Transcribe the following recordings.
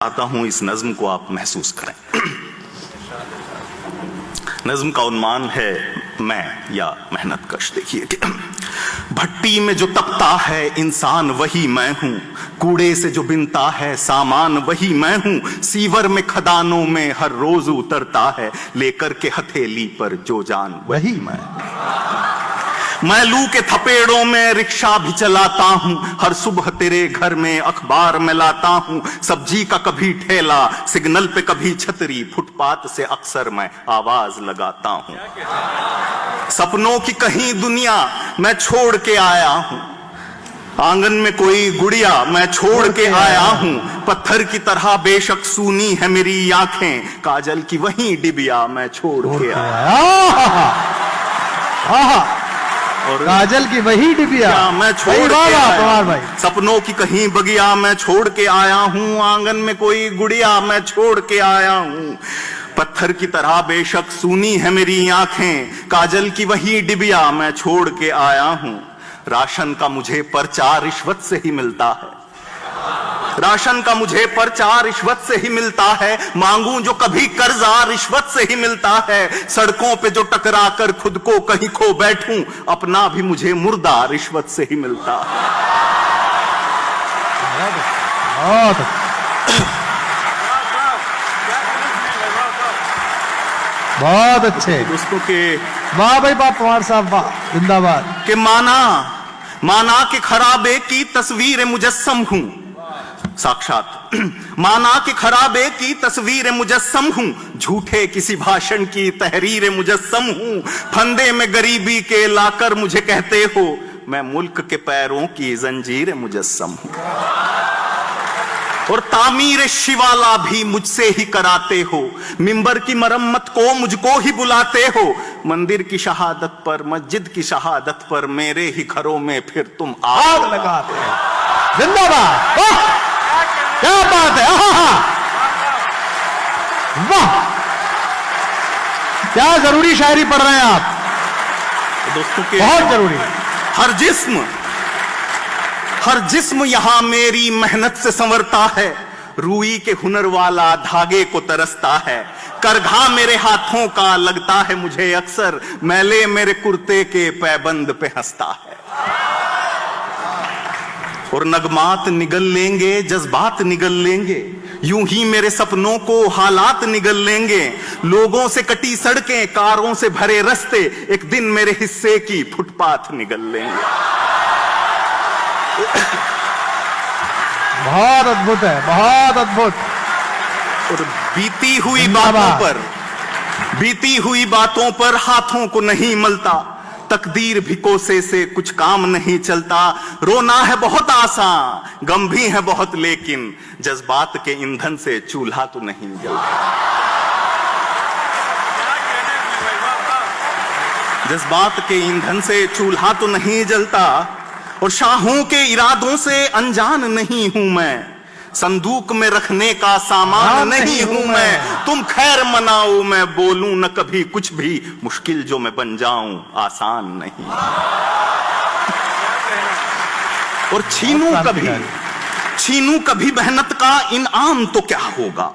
आता हूं, इस नज्म को आप महसूस करें। नज्म का उन्मान है मैं या मेहनत कश। देखिए कि भट्टी में जो तपता है इंसान वही मैं हूं, कूड़े से जो बिनता है सामान वही मैं हूं, सीवर में खदानों में हर रोज उतरता है लेकर के हथेली पर जो जान वही मैं लू के थपेड़ों में रिक्शा भी चलाता हूं, हर सुबह तेरे घर में अखबार में लाता हूं, सब्जी का कभी ठेला, सिग्नल पे कभी छतरी, फुटपाथ से अक्सर मैं आवाज लगाता हूं। सपनों की कहीं दुनिया मैं छोड़ के आया हूं, आंगन में कोई गुड़िया मैं छोड़ के आया हूं, पत्थर की तरह बेशक सूनी है मेरी आंखें, काजल की वही डिबिया मैं छोड़ के आया और काजल की वही डिबिया मैं छोड़ के आया। भाई सपनों की कहीं बगिया मैं छोड़ के आया हूं, आंगन में कोई गुड़िया मैं छोड़ के आया हूं, पत्थर की तरह बेशक सूनी है मेरी आंखें, काजल की वही डिबिया मैं छोड़ के आया हूं। राशन का मुझे पर्चा रिश्वत से ही मिलता है, राशन का मुझे पर्चा रिश्वत से ही मिलता है, मांगूं जो कभी कर्जा रिश्वत से ही मिलता है, सड़कों पे जो टकरा कर खुद को कहीं खो बैठूं, अपना भी मुझे मुर्दा रिश्वत से ही मिलता है। बहुत अच्छे दोस्तों के वाह भाई वाह, पवार साहब वाह, जिंदाबाद। के माना के खराबे की तस्वीर मुजस्सम हूं, साक्षात माना कि खराबे की तस्वीर मुजस्सम हूं, झूठे किसी भाषण की तहरीर मुजस्सम हूं, फंदे में गरीबी के लाकर मुझे कहते हो, मैं मुल्क के पैरों की जंजीर मुजस्सम हूं, और तामीर शिवाला भी मुझसे ही कराते हो, मिंबर की मरम्मत को मुझको ही बुलाते हो, मंदिर की शहादत पर मस्जिद की शहादत पर मेरे ही घरों में फिर तुम आग लगाते हो। जिंदाबाद, क्या बात है, वाह, क्या जरूरी शायरी पढ़ रहे हैं आप दोस्तों के, बहुत जरूरी। हर जिस्म यहां मेरी मेहनत से संवरता है, रूई के हुनर वाला धागे को तरसता है, करघा मेरे हाथों का लगता है मुझे अक्सर, मैले मेरे कुर्ते के पैबंद पे हंसता है, और नगमात निगल लेंगे जज्बात निगल लेंगे, यूं ही मेरे सपनों को हालात निगल लेंगे, लोगों से कटी सड़कें कारों से भरे रास्ते, एक दिन मेरे हिस्से की फुटपाथ निगल लेंगे। बहुत अद्भुत है, बहुत अद्भुत। और बीती हुई बातों पर हाथों को नहीं मलता, तकदीर भी कोसे से कुछ काम नहीं चलता, रोना है बहुत आसान गम भी है बहुत, लेकिन जज्बात के ईंधन से चूल्हा तो नहीं जलता, जज्बात के ईंधन से चूल्हा तो नहीं जलता, और शाहों के इरादों से अनजान नहीं हूं मैं, संदूक में रखने का सामान नहीं हूं मैं, तुम खैर मनाओ मैं बोलूं न कभी कुछ भी, मुश्किल जो मैं बन जाऊं आसान नहीं, और छीनूं कभी मेहनत का इनाम तो क्या होगा,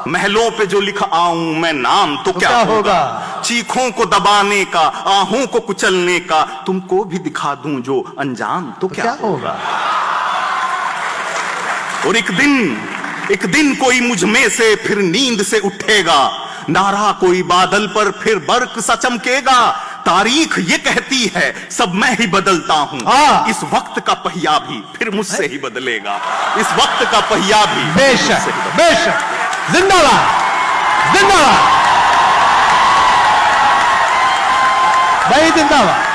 महलों पे जो लिख आऊं मैं नाम तो क्या होगा, चीखों को दबाने का आहों को कुचलने का, तुमको भी दिखा दूं जो अंजाम तो क्या होगा, और एक दिन कोई मुझ में से फिर नींद से उठेगा, नारा कोई बादल पर फिर बर्क सा चमकेगा, तारीख ये कहती है सब मैं ही बदलता हूं, इस वक्त का पहिया भी फिर मुझसे ही बदलेगा, इस वक्त का पहिया भी बेशक बेशक, जिंदाबाद जिंदाबाद भाई, जिंदाबाद।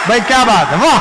भाई क्या बात है, वाह।